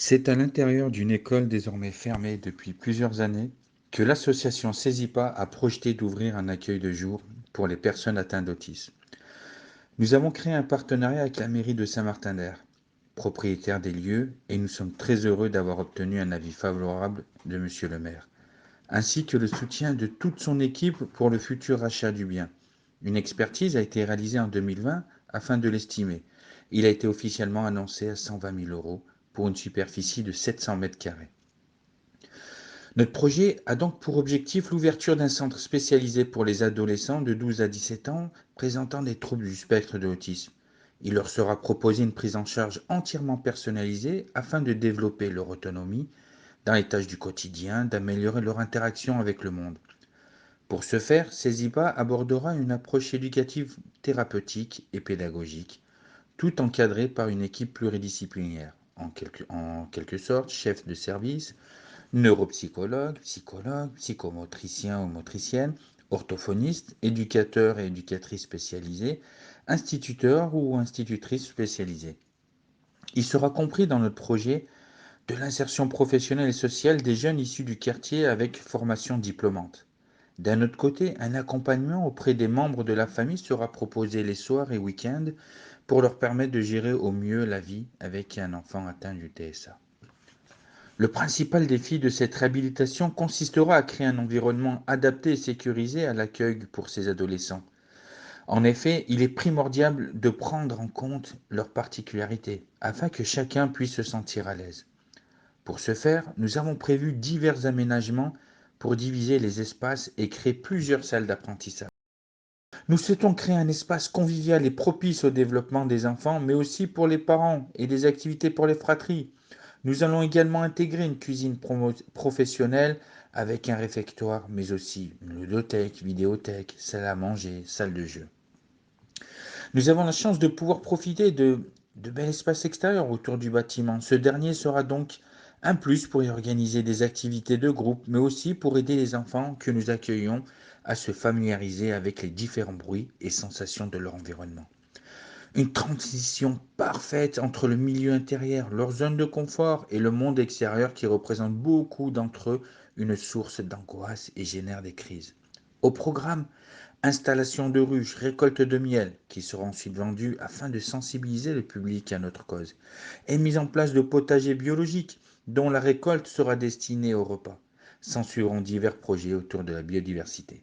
C'est à l'intérieur d'une école désormais fermée depuis plusieurs années que l'association Saisipa a projeté d'ouvrir un accueil de jour pour les personnes atteintes d'autisme. Nous avons créé un partenariat avec la mairie de Saint-Martin-d'Hères, propriétaire des lieux, et nous sommes très heureux d'avoir obtenu un avis favorable de Monsieur le maire, ainsi que le soutien de toute son équipe pour le futur achat du bien. Une expertise a été réalisée en 2020 afin de l'estimer. Il a été officiellement annoncé à 120 000 euros pour une superficie de 700 mètres carrés. Notre projet a donc pour objectif l'ouverture d'un centre spécialisé pour les adolescents de 12 à 17 ans présentant des troubles du spectre de l'autisme. Il leur sera proposé une prise en charge entièrement personnalisée afin de développer leur autonomie dans les tâches du quotidien, d'améliorer leur interaction avec le monde. Pour ce faire, CESIPA abordera une approche éducative, thérapeutique et pédagogique, tout encadré par une équipe pluridisciplinaire, en quelque sorte chef de service, neuropsychologue, psychologue, psychomotricien ou motricienne, orthophoniste, éducateur et éducatrice spécialisés, instituteur ou institutrice spécialisée. Il sera compris dans notre projet de l'insertion professionnelle et sociale des jeunes issus du quartier avec formation diplômante. D'un autre côté, un accompagnement auprès des membres de la famille sera proposé les soirs et week-ends pour leur permettre de gérer au mieux la vie avec un enfant atteint du TSA. Le principal défi de cette réhabilitation consistera à créer un environnement adapté et sécurisé à l'accueil pour ces adolescents. En effet, il est primordial de prendre en compte leurs particularités afin que chacun puisse se sentir à l'aise. Pour ce faire, nous avons prévu divers aménagements pour diviser les espaces et créer plusieurs salles d'apprentissage. Nous souhaitons créer un espace convivial et propice au développement des enfants, mais aussi pour les parents et des activités pour les fratries. Nous allons également intégrer une cuisine professionnelle avec un réfectoire, mais aussi une ludothèque, vidéothèque, salle à manger, salle de jeu. Nous avons la chance de pouvoir profiter de bel espace extérieur autour du bâtiment. Ce dernier sera donc un plus pour y organiser des activités de groupe, mais aussi pour aider les enfants que nous accueillons à se familiariser avec les différents bruits et sensations de leur environnement. Une transition parfaite entre le milieu intérieur, leur zone de confort et le monde extérieur qui représente beaucoup d'entre eux une source d'angoisse et génère des crises. Au programme, installation de ruches, récolte de miel, qui sera ensuite vendue afin de sensibiliser le public à notre cause, et mise en place de potagers biologiques, dont la récolte sera destinée au repas. S'ensuivront divers projets autour de la biodiversité.